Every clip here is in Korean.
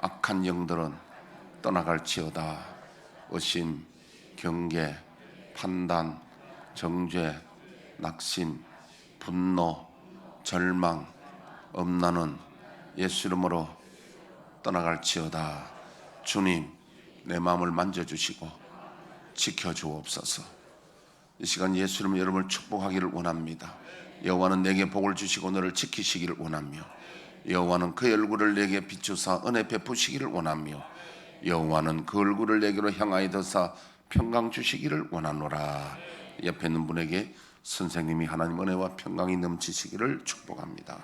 악한 영들은 떠나갈지어다. 의심, 경계, 판단, 정죄, 낙심, 분노, 절망, 엄란은 예수 이름으로 떠나갈지어다. 주님, 내 마음을 만져주시고 지켜주옵소서. 이 시간 예수 이름으로 여러분을 축복하기를 원합니다. 여호와는 내게 복을 주시고 너를 지키시기를 원하며, 여호와는 그 얼굴을 내게 비추사 은혜 베푸시기를 원하며, 여호와는 그 얼굴을 내게로 향하여 드사 평강 주시기를 원하노라. 옆에 있는 분에게 선생님이 하나님 은혜와 평강이 넘치시기를 축복합니다.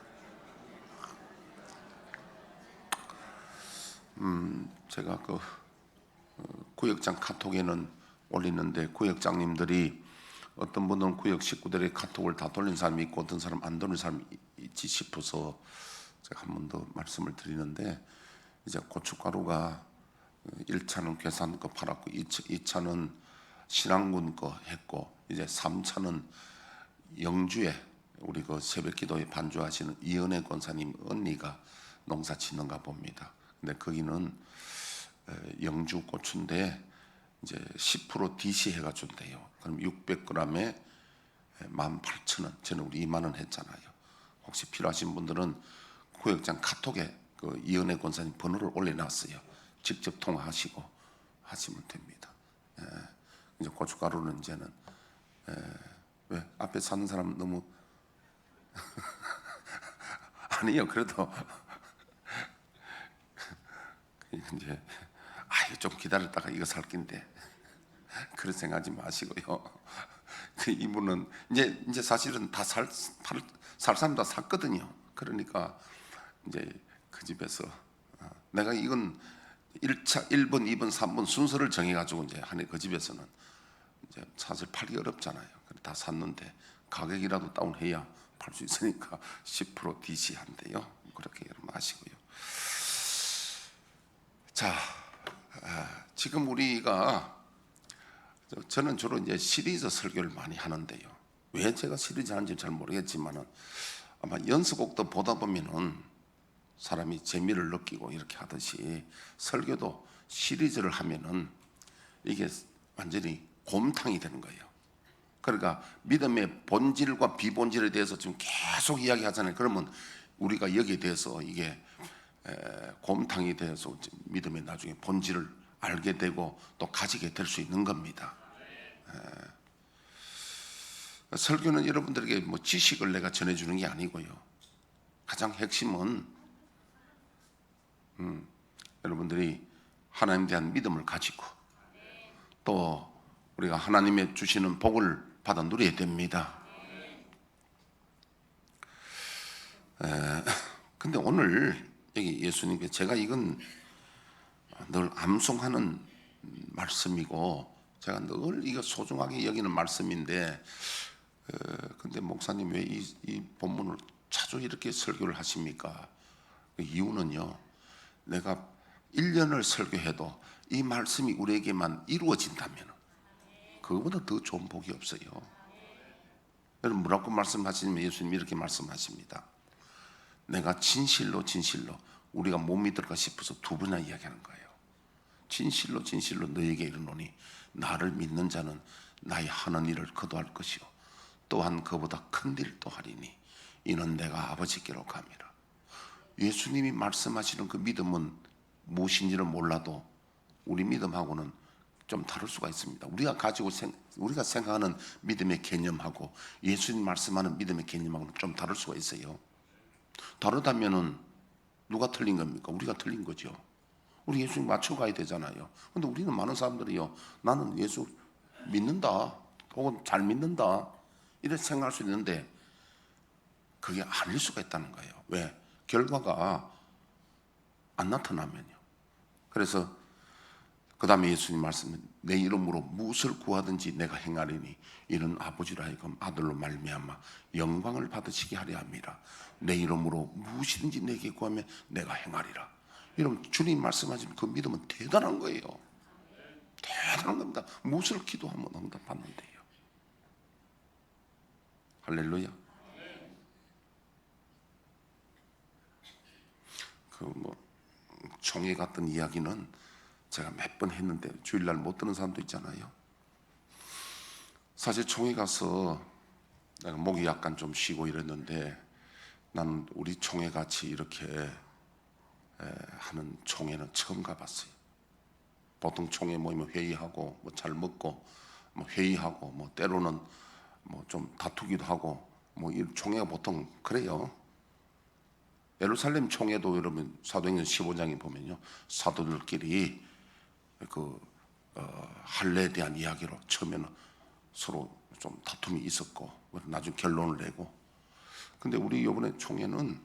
제가 그 구역장 카톡에는 올리는데, 구역장님들이 어떤 분들은 구역 식구들의 카톡을 다 돌린 사람이 있고 어떤 사람 안 돌린 사람이 있지 싶어서 제가 한 번 더 말씀을 드리는데, 이제 고춧가루가 1차는 괴산 거 팔았고 2차는 신안군 거 했고, 이제 3차는 영주에 우리 그 새벽기도에 반주하시는 이은혜 권사님 언니가 농사 짓는가 봅니다. 근데 거기는 영주 고추인데 이제 10% DC 해가 준대요. 그럼 600g에 18,000원. 저는 우리 2만 원 했잖아요. 혹시 필요하신 분들은 구역장 카톡에 그 이은혜 권사님 번호를 올려놨어요. 직접 통화하시고 하시면 됩니다. 이제 고춧가루는 이제는 왜 앞에 사는 사람 너무 아니요, 그래도 이제 좀 기다렸다가 이거 살 낀데 그런 생각하지 마시고요. 이분은 이제 사실은 다 살 사람 다 샀거든요. 그러니까 이제 그 집에서 내가 이건 1차, 1번, 2번, 3번 순서를 정해가지고 이제 하네. 그 집에서는 이제 사실 팔기 어렵잖아요. 다 샀는데 가격이라도 다운해야 팔 수 있으니까 10% DC 한대요. 그렇게 여러분 아시고요. 자, 지금 우리가, 저는 주로 이제 시리즈 설교를 많이 하는데요. 왜 제가 시리즈 하는지 잘 모르겠지만은 아마 연습곡도 보다 보면은 사람이 재미를 느끼고 이렇게 하듯이 설교도 시리즈를 하면은 이게 완전히 곰탕이 되는 거예요. 그러니까 믿음의 본질과 비본질에 대해서 지금 계속 이야기하잖아요. 그러면 우리가 여기에 대해서 이게 곰탕이 되어서 믿음의 나중에 본질을 알게 되고 또 가지게 될 수 있는 겁니다. 설교는 여러분들에게 뭐 지식을 내가 전해주는 게 아니고요. 가장 핵심은 여러분들이 하나님에 대한 믿음을 가지고 또 우리가 하나님의 주시는 복을 받아 누려야 됩니다. 근데 오늘 여기 예수님께 제가 이건 늘 암송하는 말씀이고 제가 늘 이거 소중하게 여기는 말씀인데, 근데 목사님 왜 이 본문을 자주 이렇게 설교를 하십니까? 그 이유는요, 내가 1년을 설교해도 이 말씀이 우리에게만 이루어진다면 그거보다 더 좋은 복이 없어요. 여러분 뭐라고 말씀하시냐면 예수님이 이렇게 말씀하십니다. 내가 진실로 우리가 못 믿을까 싶어서 두 번이나 이야기하는 거예요. 진실로 너에게 이르노니 나를 믿는 자는 나의 하는 일을 거두할 것이요 또한 그보다 큰 일도 하리니 이는 내가 아버지께로 감이라. 예수님이 말씀하시는 그 믿음은 무엇인지를 몰라도 우리 믿음하고는 좀 다를 수가 있습니다. 우리가 생각하는 믿음의 개념하고 예수님 말씀하는 믿음의 개념하고는 좀 다를 수가 있어요. 다르다면은 누가 틀린 겁니까? 우리가 틀린 거죠. 우리 예수님 맞춰가야 되잖아요. 근데 우리는 많은 사람들이요, 나는 예수 믿는다 혹은 잘 믿는다 이렇게 생각할 수 있는데 그게 아닐 수가 있다는 거예요. 왜? 결과가 안 나타나면요. 그래서 그 다음에 예수님 말씀은 내 이름으로 무엇을 구하든지 내가 행하리니 이는 아버지로 하여금 아들로 말미암아 영광을 받으시게 하려 함이라. 내 이름으로 무엇이든지 내게 구하면 내가 행하리라. 여러분 주님 말씀하시면 그 믿음은 대단한 거예요. 대단한 겁니다. 무엇을 기도하면 응답받는데요. 할렐루야. 총회 갔던 이야기는 제가 몇 번 했는데 주일날 못 듣는 사람도 있잖아요. 사실 총회 가서 내가 목이 약간 좀 쉬고 이랬는데, 나는 우리 총회 같이 이렇게 하는 총회는 처음 가봤어요. 보통 총회 모이면 회의하고 뭐 잘 먹고 뭐 회의하고 뭐 때로는 뭐 좀 다투기도 하고 뭐 이 총회가 보통 그래요. 예루살렘 총회도 여러분 사도행전 15장에 보면요, 사도들끼리 그 할례에 대한 이야기로 처음에는 서로 좀 다툼이 있었고 나중에 결론을 내고. 근데 우리 이번에 총회는,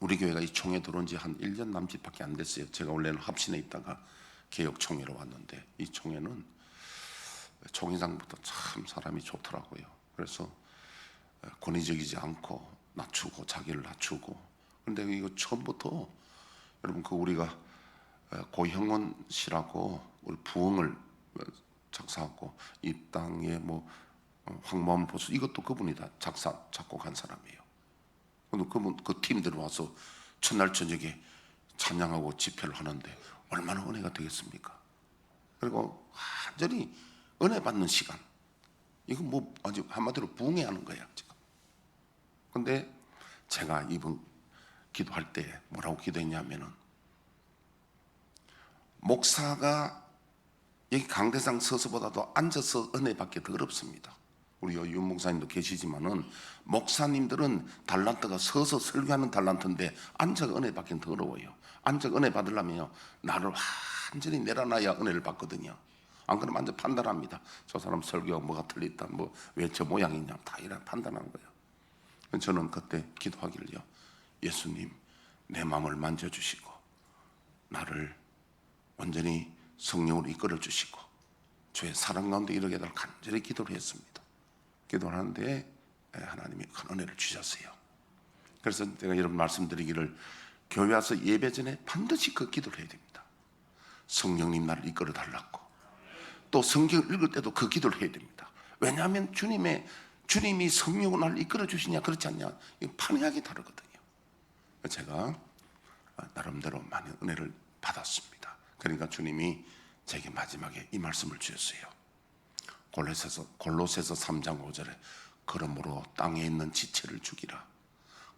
우리 교회가 이 총회 들어온 지 한 1년 남짓밖에 안 됐어요. 제가 원래는 합신에 있다가 개혁 총회로 왔는데, 이 총회는 총회장부터 참 사람이 좋더라고요. 그래서 권위적이지 않고 낮추고 자기를 낮추고. 근데 이거 처음부터 여러분 그 우리가 고형원 씨라고 우리 부흥을 작사하고 이 땅에 뭐 황마음 보수 이것도 그분이 다 작곡한 사람이에요. 근데 그분 그 팀들이 와서 첫날 저녁에 찬양하고 집회를 하는데 얼마나 은혜가 되겠습니까? 그리고 완전히 은혜 받는 시간. 이거 뭐 아주 한마디로 부흥회 하는 거야 지금. 근데 제가 이번 기도할 때 뭐라고 기도했냐면은, 목사가 여기 강대상 서서보다도 앉아서 은혜 받기 더 어렵습니다. 우리 윤 목사님도 계시지만은 목사님들은 달란트가 서서 설교하는 달란트인데 앉아 은혜 받기는 더 어려워요. 앉아 은혜 받으려면 나를 완전히 내려놔야 은혜를 받거든요. 안 그러면 완전 판단합니다. 저 사람 설교가 뭐가 틀렸다, 뭐 왜 저 모양이냐, 다 이런 판단하는 거예요. 저는 그때 기도하기를요, 예수님 내 마음을 만져주시고 나를 완전히 성령으로 이끌어 주시고 주의 사랑 가운데 이르게 해달라 간절히 기도를 했습니다. 기도를 하는데 하나님이 큰 은혜를 주셨어요. 그래서 제가 여러분 말씀드리기를, 교회 와서 예배 전에 반드시 그 기도를 해야 됩니다. 성령님 나를 이끌어 달라고. 또 성경을 읽을 때도 그 기도를 해야 됩니다. 왜냐하면 주님이 성령으로 나를 이끌어 주시냐 그렇지 않냐, 이 판이하게 다르거든요. 제가 나름대로 많은 은혜를 받았습니다. 그러니까 주님이 제게 마지막에 이 말씀을 주셨어요. 골로새서 3장 5절에 그러므로 땅에 있는 지체를 죽이라.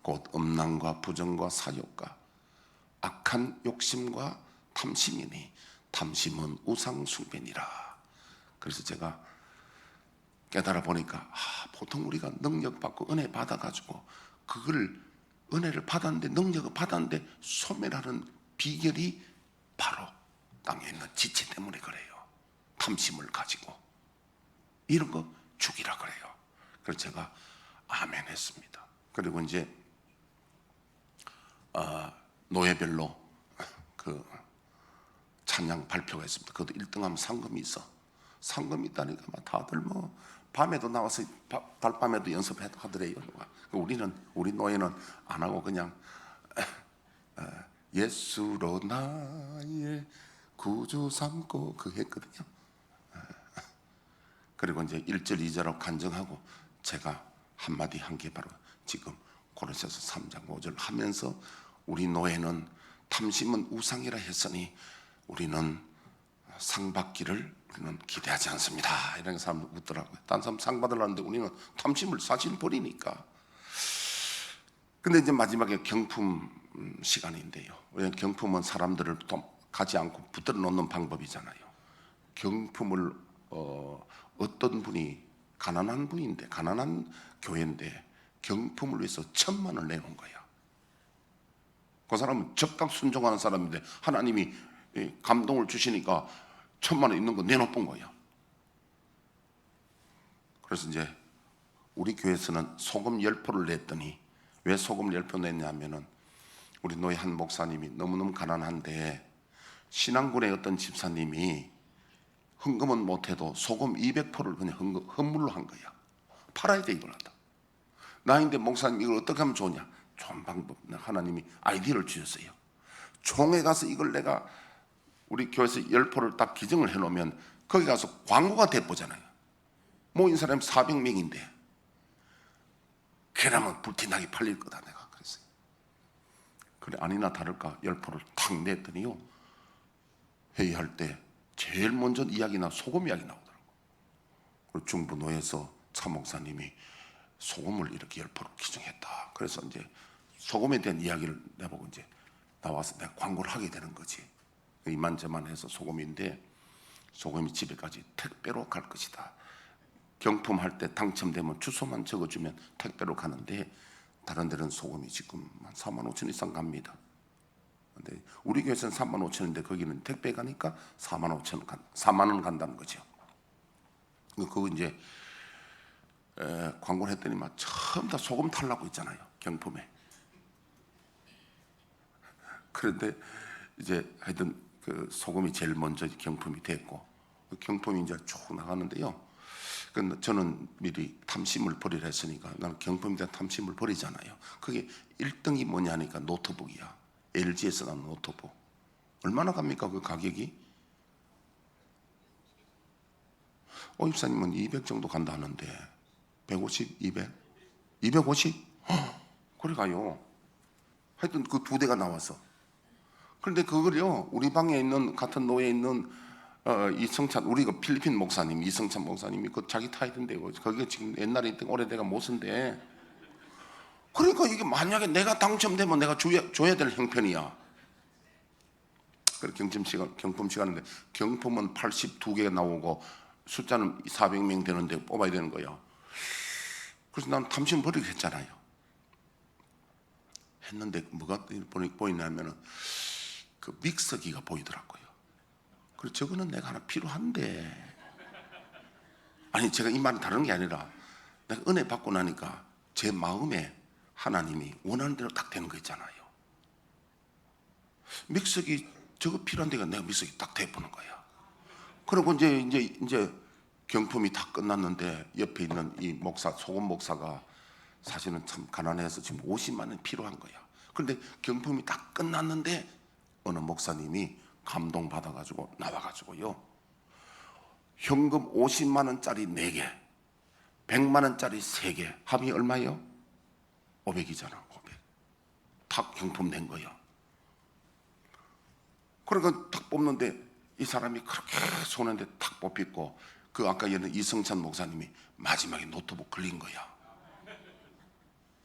곧 음란과 부정과 사욕과 악한 욕심과 탐심이니 탐심은 우상 숭배니라. 그래서 제가 깨달아 보니까 보통 우리가 능력 받고 은혜 받아가지고 그걸 은혜를 받았는데 능력을 받았는데 소멸하는 비결이 바로 땅에 있는 지체 때문에 그래요. 탐심을 가지고 이런 거 죽이라 그래요. 그래서 제가 아멘 했습니다. 그리고 이제 노예별로 그 찬양 발표가 있습니다. 그것도 1등하면 상금이 있어. 상금이 있다니까 막 다들 뭐 밤에도 나와서 달밤에도 연습하더래요. 우리 노예는 안 하고 그냥 예수로 나의 구주 삼고 그 했거든요. 그리고 이제 1절 2절하고 간증하고 제가 한마디 한 게 바로 지금 고린도서 3장 5절 하면서, 우리 노예는 탐심은 우상이라 했으니 우리는 상 받기를 우리는 기대하지 않습니다. 이런 사람 웃더라고요. 딴 사람 상 받으려는데 우리는 탐심을 사실 버리니까. 근데 이제 마지막에 경품 시간인데요. 왜냐하면 경품은 사람들을 가지 않고 붙들어 놓는 방법이잖아요. 경품을 어떤 분이 가난한 분인데, 가난한 교회인데 경품을 위해서 1,000만 원을 내놓은 거야. 그 사람은 적각 순종하는 사람인데 하나님이 감동을 주시니까 1,000만 원 있는 거 내놓은 거야. 그래서 이제 우리 교회에서는 소금 10포를 냈더니, 왜 소금 10포 냈냐면은 우리 노예 한 목사님이 너무너무 가난한데 신앙군의 어떤 집사님이 헌금은 못해도 소금 200포를 그냥 헌물로 한 거야. 팔아야 돼 이걸 하다. 나인데 목사님 이걸 어떻게 하면 좋냐? 좋은 방법, 하나님이 아이디어를 주셨어요. 총회 가서 이걸 내가 우리 교회에서 10포를 딱 기증을 해놓으면 거기 가서 광고가 돼보잖아요. 모인 사람이 400명인데 그러면 불티나게 팔릴 거다 내가 그랬어요. 그래 아니나 다를까 10%를 탁 냈더니요, 회의할 때 제일 먼저 이야기나 소금 이야기 나오더라고. 그리고 중부노에서 차 목사님이 소금을 이렇게 10% 기증했다. 그래서 이제 소금에 대한 이야기를 내보고 이제 나와서 내가 광고를 하게 되는 거지. 이만저만해서 소금인데 소금이 집에까지 택배로 갈 것이다. 경품할 때 당첨되면 주소만 적어주면 택배로 가는데 다른 데는 소금이 지금 한 4만 5천 이상 갑니다. 근데 우리 교회에서는 3만 5천인데 거기는 택배 가니까 4만 5천 4만 원 간다는 거죠. 그거 이제 광고를 했더니 막 처음 다 소금 탈라고 있잖아요, 경품에. 그런데 이제 하여튼 그 소금이 제일 먼저 경품이 됐고, 그 경품이 이제 쭉 나가는데요. 저는 미리 탐심을 버리라 했으니까 나는 경품에 대한 탐심을 버리잖아요. 그게 1등이 뭐냐니까 노트북이야. LG에서 나온 노트북. 얼마나 갑니까 그 가격이? 입사님은 200 정도 간다 하는데 150, 200? 250? 그래 가요. 하여튼 그 2대가 나와서. 그런데 그걸요, 우리 방에 있는 같은 노예에 있는 이성찬, 우리가 필리핀 목사님 이성찬 목사님이 그 자기 타이던데요. 거기가 지금 옛날에 있던 오래돼가 못 쓴대. 그러니까 이게 만약에 내가 당첨되면 내가 줘야 될 형편이야. 그래 경품 시간인데 경품은 82개가 나오고 숫자는 400명 되는데 뽑아야 되는 거야. 그래서 난 탐심 버리게 했잖아요. 했는데 뭐가 보이냐면은 그 믹서기가 보이더라고요. 그래서 저거는 내가 하나 필요한데, 아니 제가 이 말은 다른 게 아니라 내가 은혜 받고 나니까 제 마음에 하나님이 원하는 대로 딱 되는 거 있잖아요. 믹서기 저거 필요한 데가 내가 믹서기 딱 대보는 거야. 그리고 이제 경품이 다 끝났는데 옆에 있는 이 목사, 소금 목사가 사실은 참 가난해서 지금 50만 원 필요한 거야. 그런데 경품이 다 끝났는데 어느 목사님이 감동받아가지고 나와가지고요, 현금 50만 원짜리 4개, 100만 원짜리 3개, 합이 얼마예요? 500이잖아. 500. 탁 경품 낸 거야. 그러니까 탁 뽑는데 이 사람이 그렇게 손했는데 탁 뽑혔고, 그 아까 얘는 이성찬 목사님이 마지막에 노트북 걸린 거야.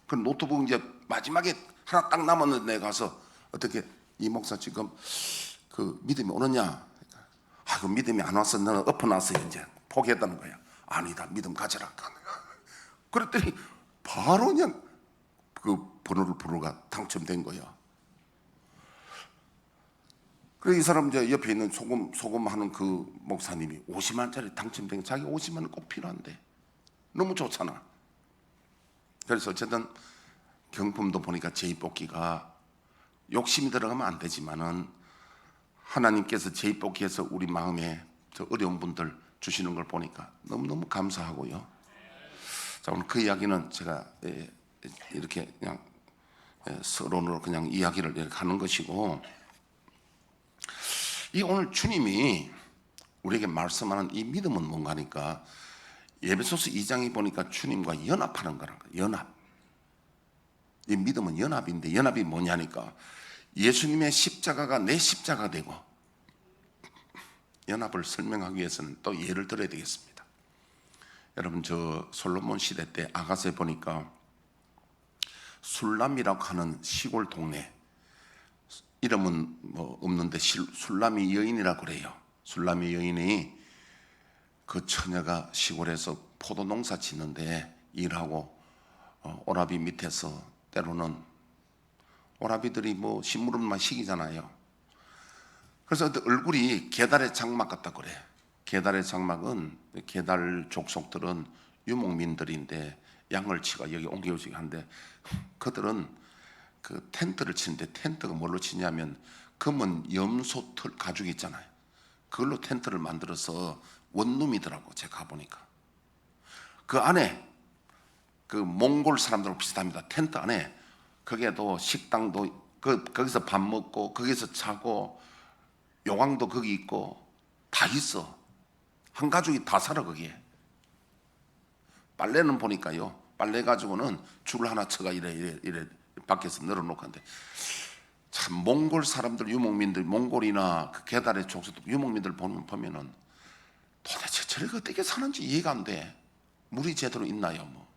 그 노트북 이제 마지막에 하나 딱 남았는데 내가 가서 어떻게, 이 목사 지금 그 믿음이 오느냐? 그 믿음이 안 왔어. 너는 엎어놨어. 이제 포기했다는 거야. 아니다, 믿음 가져라. 그랬더니 바로 그냥 그 번호를 부르가 당첨된 거야. 그래서 이 사람 이제 옆에 있는 소금 하는 그 목사님이 50만짜리 당첨된 게, 자기 50만 원 꼭 필요한데 너무 좋잖아. 그래서 어쨌든 경품도 보니까 제입뽑기가 욕심이 들어가면 안 되지만은 하나님께서 제입뽑기해서 우리 마음에 저 어려운 분들 주시는 걸 보니까 너무너무 감사하고요. 자, 오늘 그 이야기는 제가 이렇게 그냥 서론으로 그냥 이야기를 이렇게 하는 것이고, 이 오늘 주님이 우리에게 말씀하는 이 믿음은 뭔가 하니까 에베소서 2장에 보니까 주님과 연합하는 거란 거예요. 연합. 이 믿음은 연합인데 연합이 뭐냐니까 예수님의 십자가가 내 십자가 되고, 연합을 설명하기 위해서는 또 예를 들어야 되겠습니다. 여러분, 저 솔로몬 시대 때 아가서에 보니까 술람이라고 하는 시골 동네, 이름은 뭐 없는데 술람이 여인이라고 그래요. 술람이 여인이 그 처녀가 시골에서 포도 농사 짓는데 일하고 오라비 밑에서, 때로는 오라비들이 뭐 심부름만 시키잖아요. 그래서 얼굴이 개달의 장막 같다 그래. 개달의 장막은, 개달 족속들은 유목민들인데 양을 치가 여기 옮겨오시게 한데, 그들은 그 텐트를 치는데, 텐트가 뭘로 치냐면 검은 염소 털 가죽 있잖아요. 그걸로 텐트를 만들어서 원룸이더라고. 제가 가보니까 그 안에 그 몽골 사람들하고 비슷합니다. 텐트 안에 거기에도 식당도, 거기서 밥 먹고 거기서 자고 요강도 거기 있고 다 있어. 한 가족이 다 살아 거기에. 빨래는 보니까요, 빨래 가지고는 줄 하나 쳐가 이래 밖에서 널어놓고 한데, 참 몽골 사람들, 유목민들, 몽골이나 그 계달의 족속들, 유목민들 보면은 도대체 저렇게 어떻게 사는지 이해가 안 돼. 물이 제대로 있나요? 뭐.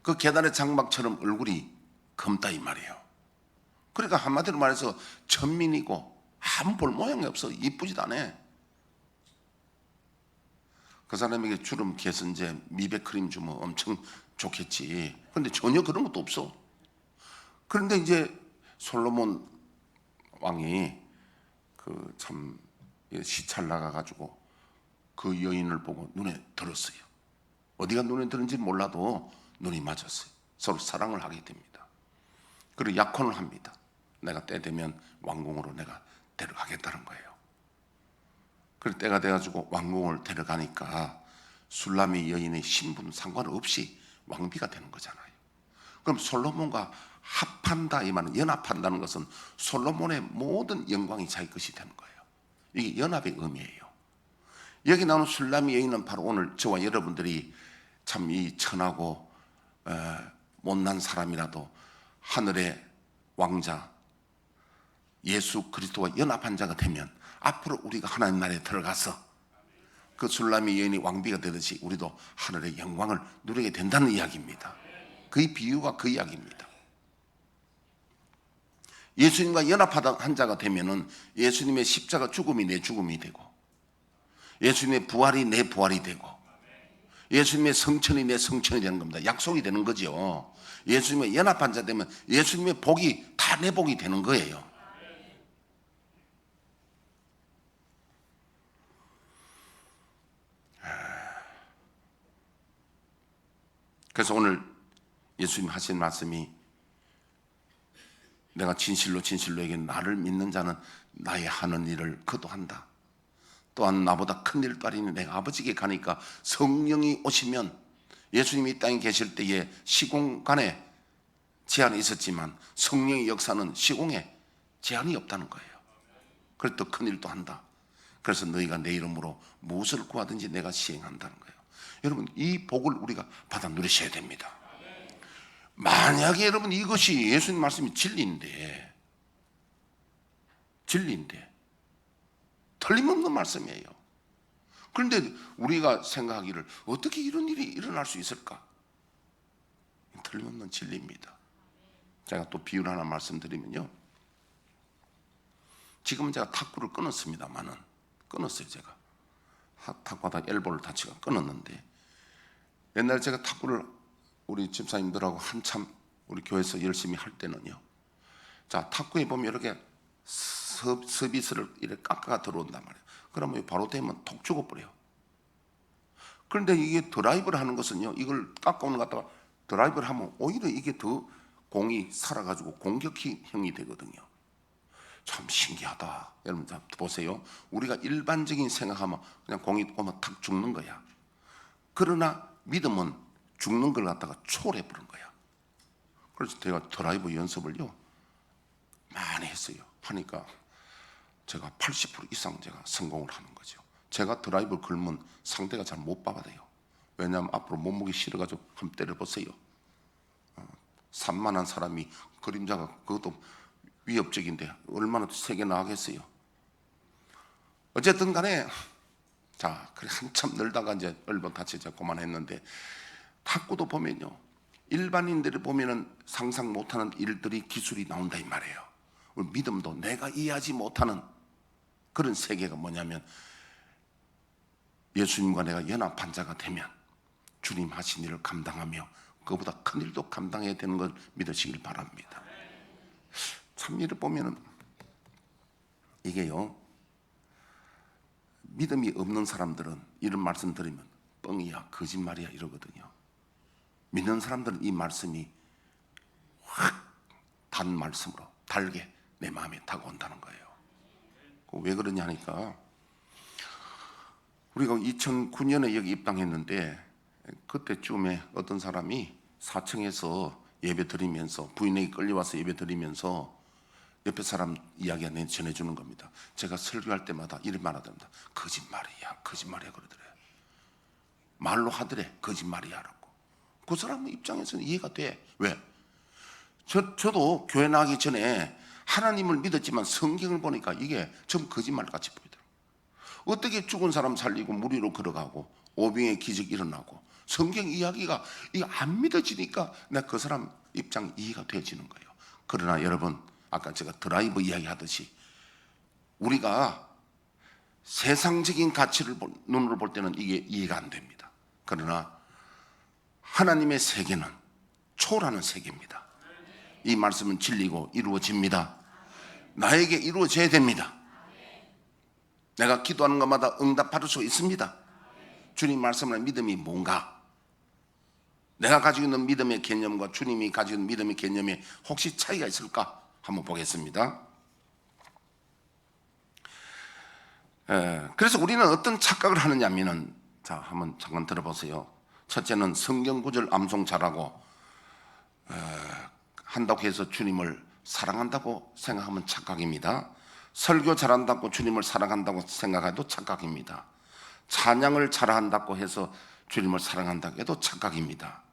그 계달의 장막처럼 얼굴이 검다 이 말이에요. 그러니까 한마디로 말해서 천민이고 아무 볼 모양이 없어. 이쁘지도 않아. 그 사람에게 주름 개선제, 미백 크림 주면 엄청 좋겠지. 그런데 전혀 그런 것도 없어. 그런데 이제 솔로몬 왕이 그 참 시찰 나가가지고 그 여인을 보고 눈에 들었어요. 어디가 눈에 들은지 몰라도 눈이 맞았어요. 서로 사랑을 하게 됩니다. 그리고 약혼을 합니다. 내가 때 되면 왕궁으로 내가 데려가겠다는 거예요. 그리고 때가 돼가지고 왕궁을 데려가니까 술라미 여인의 신분 상관없이 왕비가 되는 거잖아요. 그럼 솔로몬과 합한다 이 말은, 연합한다는 것은 솔로몬의 모든 영광이 자기 것이 되는 거예요. 이게 연합의 의미예요. 여기 나오는 술라미 여인은 바로 오늘 저와 여러분들이 참 이 천하고 못난 사람이라도 하늘의 왕자 예수 그리스도와 연합한 자가 되면 앞으로 우리가 하나님 나라에 들어가서 그 술라미 여인이 왕비가 되듯이 우리도 하늘의 영광을 누리게 된다는 이야기입니다. 그 비유가 그 이야기입니다. 예수님과 연합한 자가 되면은 예수님의 십자가 죽음이 내 죽음이 되고, 예수님의 부활이 내 부활이 되고, 예수님의 성천이 내 성천이 되는 겁니다. 약속이 되는 거죠. 예수님의 연합한 자 되면 예수님의 복이 다 내 복이 되는 거예요. 그래서 오늘 예수님 하신 말씀이, 내가 진실로 진실로 얘기해 나를 믿는 자는 나의 하는 일을 그도 한다. 또한 나보다 큰 일도 하리니 내가 아버지께 가니까 성령이 오시면, 예수님이 이 땅에 계실 때에 시공간에 제한이 있었지만 성령의 역사는 시공에 제한이 없다는 거예요. 그래서 더 큰 일도 한다. 그래서 너희가 내 이름으로 무엇을 구하든지 내가 시행한다는 거예요. 여러분, 이 복을 우리가 받아 누리셔야 됩니다. 만약에 여러분 이것이 예수님 말씀이 진리인데 틀림없는 말씀이에요. 그런데 우리가 생각하기를 어떻게 이런 일이 일어날 수 있을까? 틀림없는 진리입니다. 제가 또 비유를 하나 말씀드리면요, 지금은 제가 탁구를 끊었습니다만은, 끊었어요. 제가 탁구하다 엘보를 다치가 끊었는데, 옛날에 제가 탁구를 우리 집사님들하고 한참 우리 교회에서 열심히 할 때는요, 자, 탁구에 보면 이렇게 서비스를 이렇게 깎아가 들어온단 말이에요. 그러면 바로 되면 톡 죽어버려요. 그런데 이게 드라이브를 하는 것은요, 이걸 깎아오는 것 갖다가 드라이브를 하면 오히려 이게 더 공이 살아가지고 공격형이 되거든요. 참 신기하다. 여러분 보세요. 우리가 일반적인 생각하면 그냥 공이 오면 탁 죽는 거야. 그러나 믿음은 죽는 걸 갖다가 초월해 버린 거야. 그래서 제가 드라이브 연습을요 많이 했어요. 하니까 제가 80% 이상 제가 성공을 하는 거죠. 제가 드라이브를 걸면 상대가 잘 못 받아요. 왜냐하면 앞으로 몸무게 실어가지고 한번 때려보세요. 산만한 사람이 그림자가 그것도 위협적인데 얼마나 세게 나가겠어요. 어쨌든 간에 자, 그래 한참 늘다가 이제 얼번 다치자 그만했는데, 탁구도 보면요, 일반인들이 보면은 상상 못하는 일들이 기술이 나온다 이 말이에요. 믿음도 내가 이해하지 못하는 그런 세계가 뭐냐면, 예수님과 내가 연합한 자가 되면 주님 하신 일을 감당하며 그보다 큰 일도 감당해야 되는 걸 믿으시길 바랍니다. 참 일을 보면은 이게요, 믿음이 없는 사람들은 이런 말씀 드리면 뻥이야, 거짓말이야 이러거든요. 믿는 사람들은 이 말씀이 확 단 말씀으로 달게 내 마음에 다가온다는 거예요. 왜 그러냐 하니까, 우리가 2009년에 여기 입당했는데 그때쯤에 어떤 사람이 4층에서 예배 드리면서, 부인에게 끌려와서 예배 드리면서 옆에 사람 이야기가 전해주는 겁니다. 제가 설교할 때마다 이런 말 하답니다. 거짓말이야 그러더래요. 말로 하더래 거짓말이야 라고. 그 사람 입장에서는 이해가 돼. 왜? 저도 교회 나가기 전에 하나님을 믿었지만 성경을 보니까 이게 좀 거짓말같이 보이더라고요. 어떻게 죽은 사람 살리고 물 위로 걸어가고 오병의 기적 일어나고 성경 이야기가 이게 안 믿어지니까 내가 그 사람 입장 이해가 되어지는 거예요. 그러나 여러분, 아까 제가 드라이브 이야기하듯이 우리가 세상적인 가치를 눈으로 볼 때는 이게 이해가 안 됩니다. 그러나 하나님의 세계는 초월하는 세계입니다. 이 말씀은 진리고 이루어집니다. 나에게 이루어져야 됩니다. 내가 기도하는 것마다 응답받을 수 있습니다. 주님 말씀을 믿음이 뭔가? 내가 가지고 있는 믿음의 개념과 주님이 가지고 있는 믿음의 개념에 혹시 차이가 있을까? 한번 보겠습니다. 그래서 우리는 어떤 착각을 하느냐면은, 자, 한번 잠깐 들어보세요. 첫째는 성경 구절 암송 잘하고 한다고 해서 주님을 사랑한다고 생각하면 착각입니다. 설교 잘한다고 주님을 사랑한다고 생각해도 착각입니다. 찬양을 잘한다고 해서 주님을 사랑한다고 해도 착각입니다.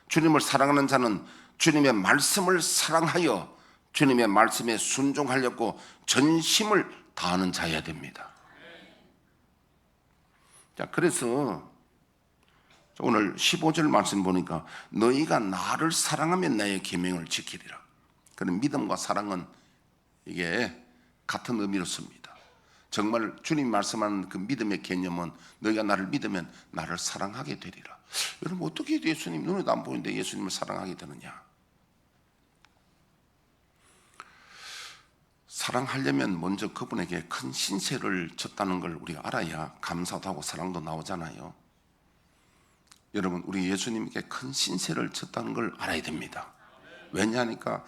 주님을 사랑하는 자는 주님의 말씀을 사랑하여 주님의 말씀에 순종하려고 전심을 다하는 자여야 됩니다. 자, 그래서 오늘 15절 말씀 보니까 너희가 나를 사랑하면 나의 계명을 지키리라. 그런 믿음과 사랑은 이게 같은 의미로 씁니다. 정말 주님 말씀하는 그 믿음의 개념은 너희가 나를 믿으면 나를 사랑하게 되리라. 여러분, 어떻게 예수님 눈에도 안 보이는데 예수님을 사랑하게 되느냐? 사랑하려면 먼저 그분에게 큰 신세를 졌다는 걸 우리가 알아야 감사도 하고 사랑도 나오잖아요. 여러분, 우리 예수님께 큰 신세를 졌다는 걸 알아야 됩니다. 왜냐하니까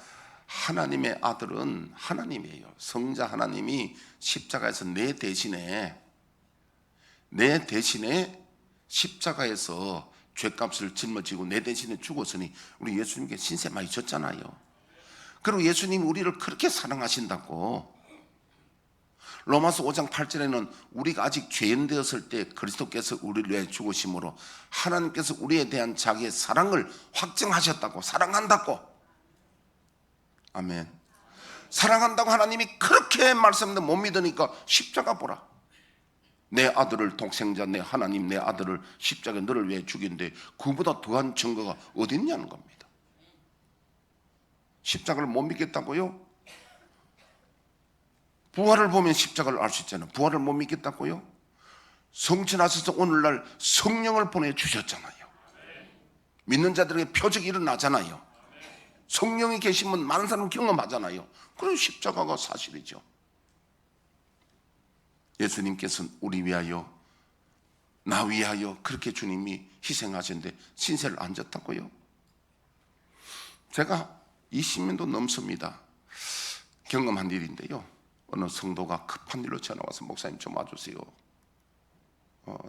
하나님의 아들은 하나님이에요. 성자 하나님이 십자가에서 내 대신에 십자가에서 죄값을 짊어지고 내 대신에 죽었으니 우리 예수님께 신세 많이 졌잖아요. 그리고 예수님이 우리를 그렇게 사랑하신다고 로마서 5장 8절에는 우리가 아직 죄인 되었을 때 그리스도께서 우리를 위해 죽으심으로 하나님께서 우리에 대한 자기의 사랑을 확증하셨다고, 사랑한다고. 아멘. 사랑한다고 하나님이 그렇게 말씀했는데 못 믿으니까 십자가 보라. 내 아들을, 독생자 내 하나님 내 아들을 십자가에 너를 위해 죽인데 그보다 더한 증거가 어디 있냐는 겁니다. 십자가를 못 믿겠다고요? 부활을 보면 십자가를 알 수 있잖아요. 부활을 못 믿겠다고요? 성천하셔서 오늘날 성령을 보내주셨잖아요. 믿는 자들에게 표적이 일어나잖아요. 성령이 계시면 많은 사람 경험하잖아요. 그럼 십자가가 사실이죠. 예수님께서는 우리 위하여, 나 위하여 그렇게 주님이 희생하셨는데 신세를 안 졌다고요? 제가 20년도 넘습니다. 경험한 일인데요. 어느 성도가 급한 일로 전화 와서 목사님 좀 와주세요.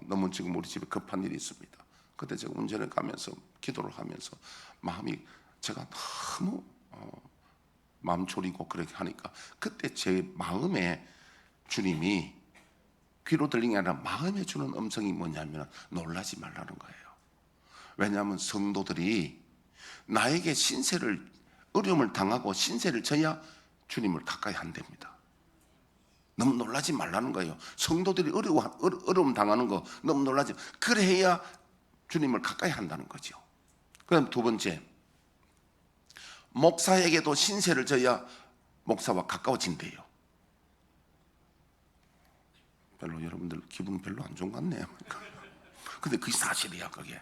너무 지금 우리 집에 급한 일이 있습니다. 그때 제가 운전을 가면서 기도를 하면서 마음이, 제가 너무 마음 졸이고 그렇게 하니까 그때 제 마음에 주님이 귀로 들린 게 아니라 마음에 주는 음성이 뭐냐면 놀라지 말라는 거예요. 왜냐하면 성도들이 나에게 신세를, 어려움을 당하고 신세를 져야 주님을 가까이 한답니다. 너무 놀라지 말라는 거예요. 성도들이 어려움 당하는 거 너무 놀라지, 그래야 주님을 가까이 한다는 거죠. 그럼 두 번째, 목사에게도 신세를 져야 목사와 가까워진대요. 별로 여러분들 기분 별로 안 좋은 것 같네요. 근데 그게 사실이야. 그게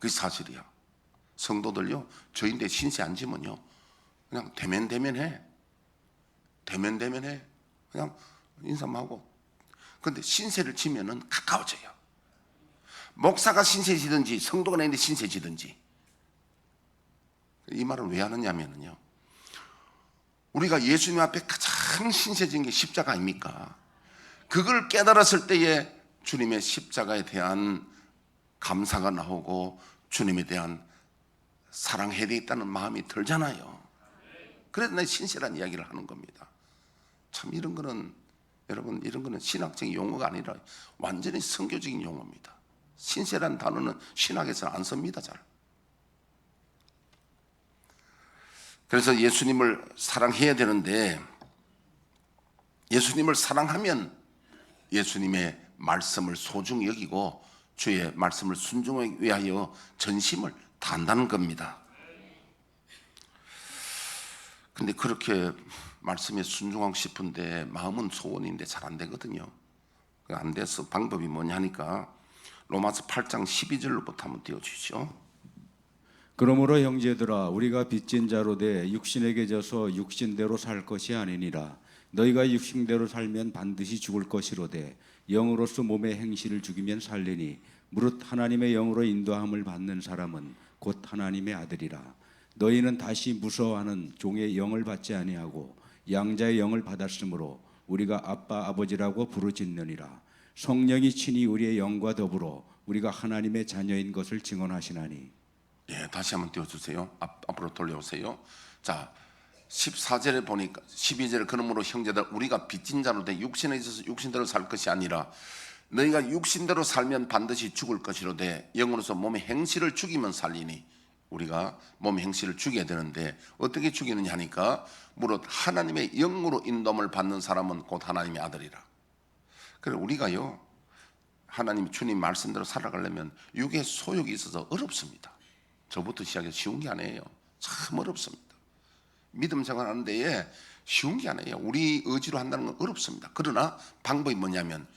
사실이야. 성도들요, 저인데 신세 안 지면요 그냥 대면해. 그냥 인사만 하고. 근데 신세를 지면은 가까워져요. 목사가 신세 지든지 성도가 내는데 신세 지든지. 이 말을 왜 하느냐면요, 우리가 예수님 앞에 가장 신세진 게 십자가 아닙니까? 그걸 깨달았을 때에 주님의 십자가에 대한 감사가 나오고 주님에 대한 사랑해야 되겠다는 마음이 들잖아요. 그래서 내 신세란 이야기를 하는 겁니다. 참 이런 거는, 여러분, 이런 거는 신학적인 용어가 아니라 완전히 성교적인 용어입니다. 신세란 단어는 신학에서는 안 씁니다. 잘. 그래서 예수님을 사랑해야 되는데 예수님을 사랑하면 예수님의 말씀을 소중히 여기고 주의 말씀을 순종하기 위하여 전심을 다한다는 겁니다. 근데 그렇게 말씀에 순종하고 싶은데 마음은 소원인데 잘 안 되거든요. 안 돼서 방법이 뭐냐 하니까 로마서 8장 12절로부터 한번 띄워주시죠. 그러므로 형제들아 우리가 빚진 자로 돼 육신에게 져서 육신대로 살 것이 아니니라. 너희가 육신대로 살면 반드시 죽을 것이로되 영으로서 몸의 행실을 죽이면 살리니 무릇 하나님의 영으로 인도함을 받는 사람은 곧 하나님의 아들이라. 너희는 다시 무서워하는 종의 영을 받지 아니하고 양자의 영을 받았으므로 우리가 아빠 아버지라고 부르짖느니라. 성령이 친히 우리의 영과 더불어 우리가 하나님의 자녀인 것을 증언하시나니. 예, 다시 한번 띄워주세요. 앞으로 돌려오세요. 자, 14절에 보니까 12절에 그러므로 형제들 우리가 빚진 자로 돼 육신에 있어서 육신대로 살 것이 아니라 너희가 육신대로 살면 반드시 죽을 것이로되 영으로서 몸의 행실을 죽이면 살리니. 우리가 몸의 행실을 죽여야 되는데 어떻게 죽이느냐 하니까 무릇 하나님의 영으로 인도함을 받는 사람은 곧 하나님의 아들이라. 그래 우리가요 하나님 주님 말씀대로 살아가려면 육의 소욕이 있어서 어렵습니다. 저부터 시작해서 쉬운 게 아니에요. 참 어렵습니다. 믿음 생활하는 데에 쉬운 게 아니에요. 우리 의지로 한다는 건 어렵습니다. 그러나 방법이 뭐냐면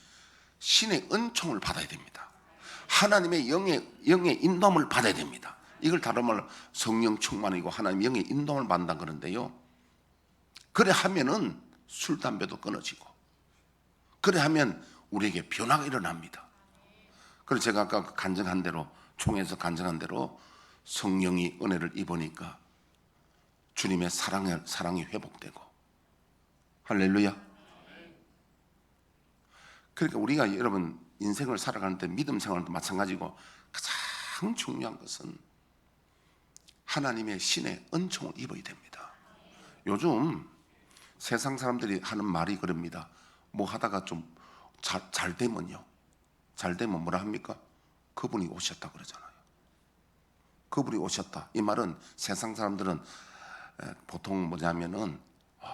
신의 은총을 받아야 됩니다. 하나님의 영의 인도함을 받아야 됩니다. 이걸 다른 말로 성령 충만이고 하나님 영의 인도함을 받는다 그러는데요. 그래 하면은 술 담배도 끊어지고 그래 하면 우리에게 변화가 일어납니다. 그래서 제가 아까 간증한 대로 총회에서 간증한 대로 성령이 은혜를 입으니까 주님의 사랑이 회복되고 할렐루야. 그러니까 우리가 여러분 인생을 살아가는데 믿음 생활도 마찬가지고 가장 중요한 것은 하나님의 신의 은총을 입어야 됩니다. 요즘 세상 사람들이 하는 말이 그럽니다. 뭐 하다가 좀 잘 되면요. 잘 되면 뭐라 합니까? 그분이 오셨다 그러잖아요. 그분이 오셨다. 이 말은 세상 사람들은 보통 뭐냐면은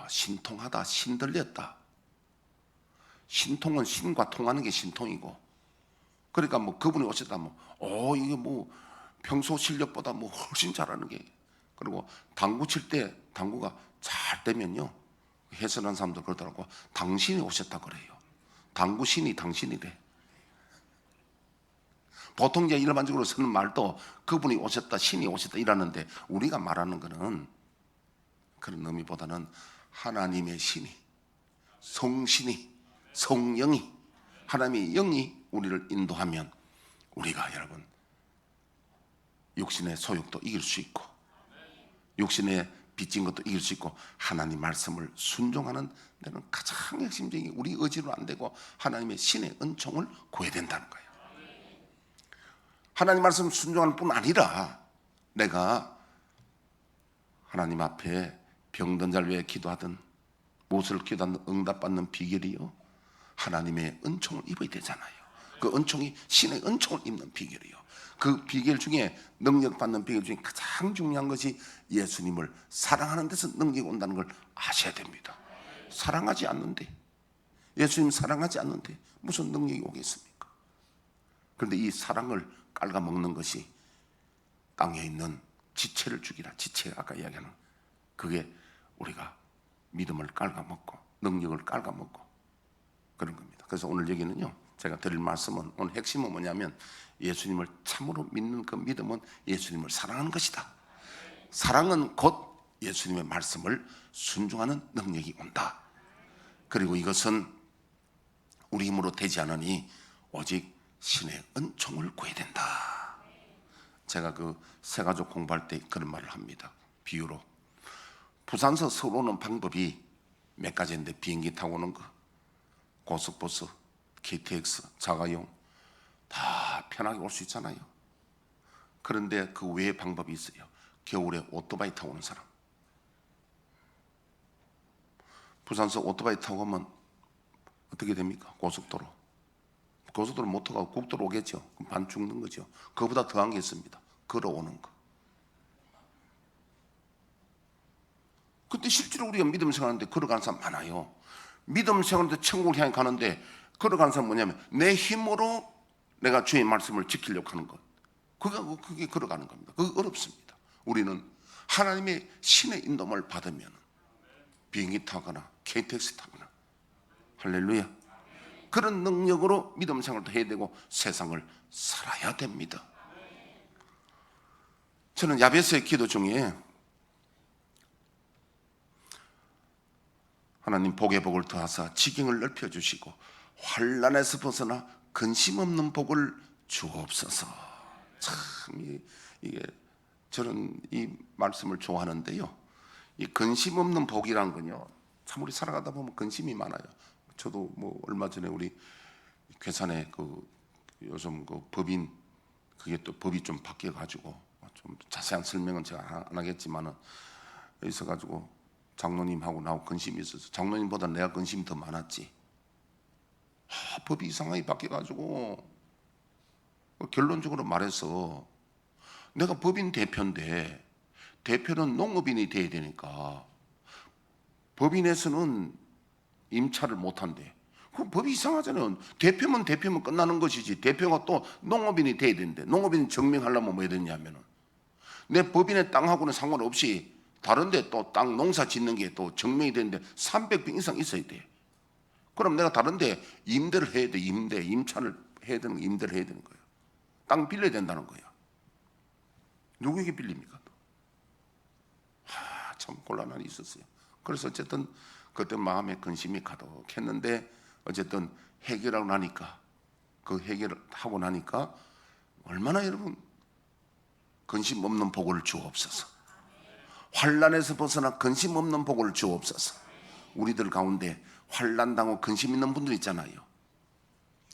신통하다, 신들렸다. 신통은 신과 통하는 게 신통이고, 그러니까 뭐 그분이 오셨다, 이게 뭐 평소 실력보다 뭐 훨씬 잘하는 게. 그리고 당구 칠 때 당구가 잘 되면요, 해설하는 사람들 그러더라고. 당신이 오셨다 그래요. 당구 신이 당신이래. 보통 이제 일반적으로 쓰는 말도 그분이 오셨다, 신이 오셨다 이러는데 우리가 말하는 거는 그런 의미보다는 하나님의 신이, 성신이, 성령이, 하나님의 영이 우리를 인도하면 우리가 여러분 육신의 소욕도 이길 수 있고 육신의 빚진 것도 이길 수 있고 하나님 말씀을 순종하는 데는 가장 핵심적인 우리 의지로 안 되고 하나님의 신의 은총을 구해야 된다는 거예요. 하나님 말씀 순종하는 뿐 아니라 내가 하나님 앞에 병든 자를 위해 기도하든 무엇을 기도하든 응답받는 비결이요 하나님의 은총을 입어야 되잖아요. 그 은총이 신의 은총을 입는 비결이요. 그 비결 중에 능력받는 비결 중에 가장 중요한 것이 예수님을 사랑하는 데서 능력이 온다는 걸 아셔야 됩니다. 사랑하지 않는데, 예수님 사랑하지 않는데 무슨 능력이 오겠습니까? 그런데 이 사랑을 깔아먹는 것이 땅에 있는 지체를 죽이라. 지체 아까 이야기하는 그게 우리가 믿음을 깔아먹고 능력을 깔아먹고 그런 겁니다. 그래서 오늘 여기는요 제가 드릴 말씀은 오늘 핵심은 뭐냐면 예수님을 참으로 믿는 그 믿음은 예수님을 사랑하는 것이다. 사랑은 곧 예수님의 말씀을 순종하는 능력이 온다. 그리고 이것은 우리 힘으로 되지 않으니 오직 신의 은총을 구해야 된다. 제가 그 새가족 공부할 때 그런 말을 합니다. 비유로 부산서 서울 오는 방법이 몇 가지인데 비행기 타고 오는 거, 고속버스, KTX, 자가용 다 편하게 올 수 있잖아요. 그런데 그 외에 방법이 있어요. 겨울에 오토바이 타고 오는 사람. 부산서 오토바이 타고 오면 어떻게 됩니까? 고속도로 못 타고 국도로 오겠죠. 그럼 반 죽는 거죠. 그보다 더한 게 있습니다. 걸어오는 거. 근데 실제로 우리가 믿음 생활하는데 걸어가는 사람 많아요. 믿음 생활하는데 천국을 향해 가는데 걸어가는 사람 뭐냐면 내 힘으로 내가 주의 말씀을 지키려고 하는 것. 그게 걸어가는 겁니다. 그게 어렵습니다. 우리는 하나님의 신의 인도를 받으면 비행기 타거나 KTX 타거나 할렐루야. 그런 능력으로 믿음 생활도 해야 되고 세상을 살아야 됩니다. 저는 야베스의 기도 중에 하나님 복의 복을 더하사 지경을 넓혀주시고 환난에서 벗어나 근심 없는 복을 주옵소서. 참 이게 저는 이 말씀을 좋아하는데요. 이 근심 없는 복이란 건요. 참 우리 살아가다 보면 근심이 많아요. 저도 뭐 얼마 전에 우리 괴산에 그 요즘 그 법인 그게 또 법이 좀 바뀌어 가지고 좀 자세한 설명은 제가 안 하겠지만은 있어 가지고 장로님하고 나하고 근심이 있어서 장로님보다 내가 근심이 더 많았지. 법이 이상하게 바뀌어 가지고 결론적으로 말해서 내가 법인 대표인데 대표는 농업인이 돼야 되니까 법인에서는 임차를 못 한대. 그 법이 이상하잖아요. 대표면 끝나는 것이지. 대표가 또 농업인이 돼야 되는데 농업인 증명하려면 뭐 해야 되냐면은 내 법인의 땅하고는 상관없이 다른데 또 땅 농사 짓는 게 또 증명이 되는데 300평 이상 있어야 돼. 그럼 내가 다른데 임대를 해야 돼. 임차를 해야 되는 거, 임대를 해야 되는 거예요. 땅 빌려야 된다는 거야. 누구에게 빌립니까? 참 곤란함이 있었어요. 그래서 어쨌든 그때 마음에 근심이 가득했는데 어쨌든 해결하고 나니까 그 해결을 하고 나니까 얼마나 여러분 근심 없는 복을 주옵소서. 환난에서 벗어나 근심 없는 복을 주옵소서. 우리들 가운데 환난 당하고 근심 있는 분들 있잖아요.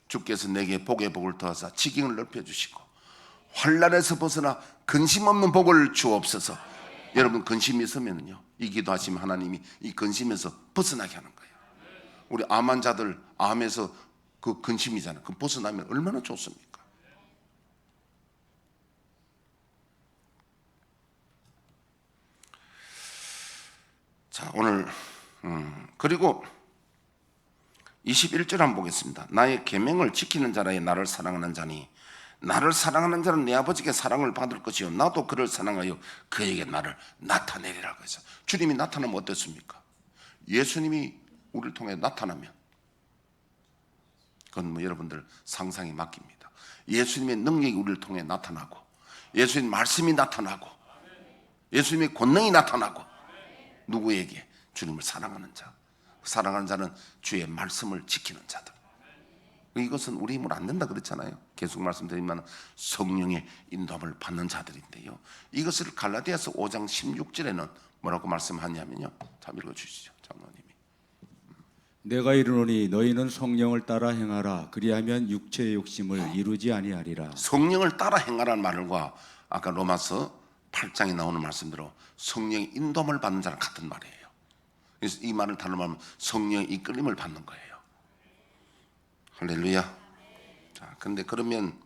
주께서 내게 복의 복을 더하사 지경을 넓혀주시고 환난에서 벗어나 근심 없는 복을 주옵소서. 여러분 근심이 있으면요 이 기도하시면 하나님이 이 근심에서 벗어나게 하는 거예요. 우리 암 환자들 암에서 그 근심이잖아요. 그 벗어나면 얼마나 좋습니까? 자 오늘 그리고 21절 한번 보겠습니다. 나의 계명을 지키는 자라에 나를 사랑하는 자니 나를 사랑하는 자는 내 아버지께 사랑을 받을 것이요 나도 그를 사랑하여 그에게 나를 나타내리라고 해서 주님이 나타나면 어떻습니까? 예수님이 우리를 통해 나타나면 그건 뭐 여러분들 상상에 맡깁니다. 예수님의 능력이 우리를 통해 나타나고 예수님 말씀이 나타나고 예수님의 권능이 나타나고 누구에게? 주님을 사랑하는 자. 사랑하는 자는 주의 말씀을 지키는 자들. 이것은 우리 힘으로 안 된다 그랬잖아요. 계속 말씀드리면 성령의 인도함을 받는 자들인데요. 이것을 갈라디아서 5장 16절에는 뭐라고 말씀하냐면요. 자 읽어주시죠, 장로님이. 내가 이르노니 너희는 성령을 따라 행하라. 그리하면 육체의 욕심을 이루지 아니하리라. 성령을 따라 행하라는 말과 아까 로마서 8장에 나오는 말씀대로 성령의 인도함을 받는 자랑 같은 말이에요. 그래서 이 말을 다른 말하면 성령의 이끌림을 받는 거예요. 할렐루야. 자, 근데 그러면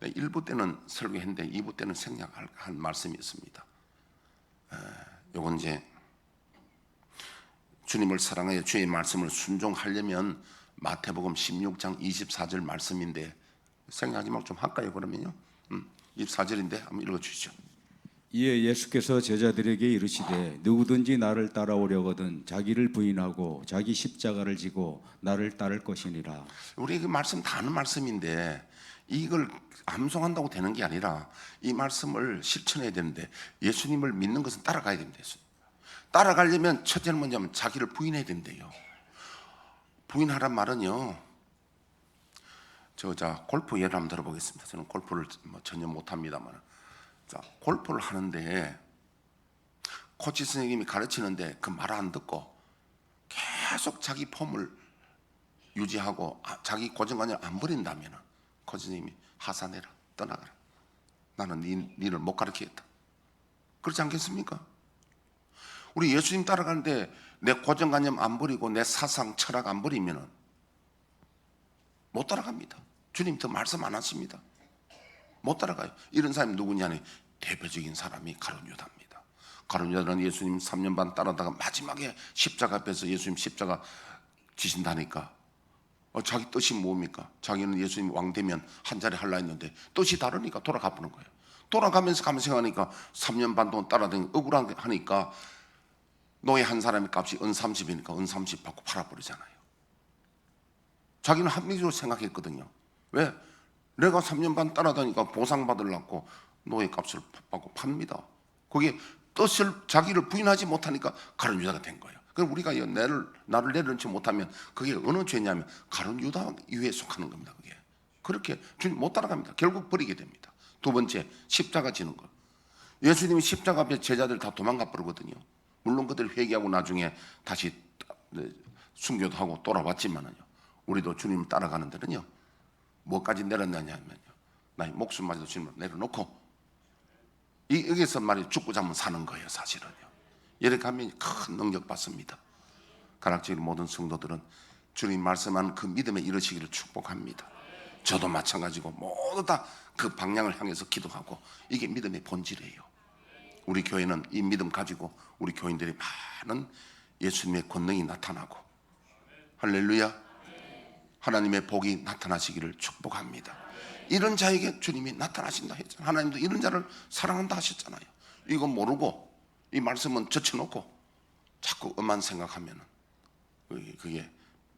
1부 때는 설교했는데 2부 때는 생략할 말씀이 있습니다. 요건 이제 주님을 사랑하여 주의 말씀을 순종하려면 마태복음 16장 24절 말씀인데 생략하지 말고 좀 할까요? 그러면요. 24절인데 한번 읽어주시죠. 이에 예수께서 제자들에게 이르시되 누구든지 나를 따라오려거든 자기를 부인하고 자기 십자가를 지고 나를 따를 것이니라. 우리 그 말씀 다 아는 말씀인데 이걸 암송한다고 되는 게 아니라 이 말씀을 실천해야 되는데 예수님을 믿는 것은 따라가야 됩니다. 따라가려면 첫째는 뭐냐면 자기를 부인해야 된대요. 부인하란 말은요. 자 골프 예를 한번 들어보겠습니다. 저는 골프를 전혀 못합니다만, 자 골프를 하는데 코치 선생님이 가르치는데 그 말 안 듣고 계속 자기 폼을 유지하고 자기 고정관념을 안 버린다면 코치 선생님이 하산해라, 떠나가라. 나는 니를 못 가르치겠다. 그렇지 않겠습니까? 우리 예수님 따라가는데 내 고정관념 안 버리고 내 사상 철학 안 버리면 못 따라갑니다. 주님 더 말씀 안 하십니다. 못 따라가요. 이런 사람이 누구냐니 대표적인 사람이 가룟 유다입니다. 가룟 유다는 예수님 3년 반 따라다가 마지막에 십자가 앞에서 예수님 십자가 지신다니까 자기 뜻이 뭡니까? 자기는 예수님 왕 되면 한 자리 할라 했는데 뜻이 다르니까 돌아가 보는 거예요. 돌아가면서 가면 생각하니까 3년 반 동안 따라다니 억울하니까 노예 한 사람의 값이 은 30이니까 은 30 받고 팔아버리잖아요. 자기는 합리적으로 생각했거든요. 왜? 내가 3년 반 따라다니까 보상받으려고 노예 값을 받고 팝니다. 그게 뜻을 자기를 부인하지 못하니까 가룟 유다가 된 거예요. 그럼 우리가 나를 내려놓지 못하면 그게 어느 죄냐면 가룟 유다 유에 속하는 겁니다. 그게 그렇게 주님 못 따라갑니다. 결국 버리게 됩니다. 두 번째, 십자가 지는 것. 예수님이 십자가 앞에 제자들 다 도망가 버리거든요. 물론 그들 회개하고 나중에 다시 순교도 하고 돌아왔지만은요. 우리도 주님 따라가는 데는요. 뭐까지 내렸느냐면요. 나의 목숨마저도 주님을 내려놓고 여기서 말이 죽고 자면 사는 거예요. 사실은요. 이렇게 하면 큰 능력 받습니다. 가락지의 모든 성도들은 주님 말씀한 그 믿음에 이르시기를 축복합니다. 저도 마찬가지고 모두 다 그 방향을 향해서 기도하고 이게 믿음의 본질이에요. 우리 교회는 이 믿음 가지고 우리 교인들이 많은 예수님의 권능이 나타나고 할렐루야 하나님의 복이 나타나시기를 축복합니다. 이런 자에게 주님이 나타나신다 했잖아요. 하나님도 이런 자를 사랑한다 하셨잖아요. 이거 모르고 이 말씀은 젖혀놓고 자꾸 엄한 생각하면 그게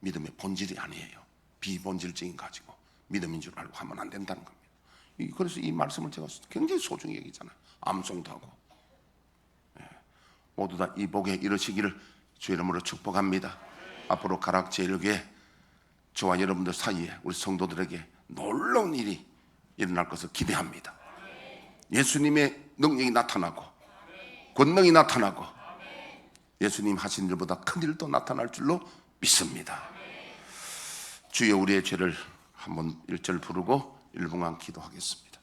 믿음의 본질이 아니에요. 비본질적인 가지고 믿음인 줄 알고 하면 안 된다는 겁니다. 그래서 이 말씀을 제가 굉장히 소중히 여기잖아요. 암송도 하고 모두 다 이 복에 이르시기를 주 이름으로 축복합니다. 앞으로 가락제일교회 저와 여러분들 사이에 우리 성도들에게 놀라운 일이 일어날 것을 기대합니다. 예수님의 능력이 나타나고 권능이 나타나고 예수님 하신 일보다 큰 일도 나타날 줄로 믿습니다. 주여 우리의 죄를 한번 1절 부르고 1분간 기도하겠습니다.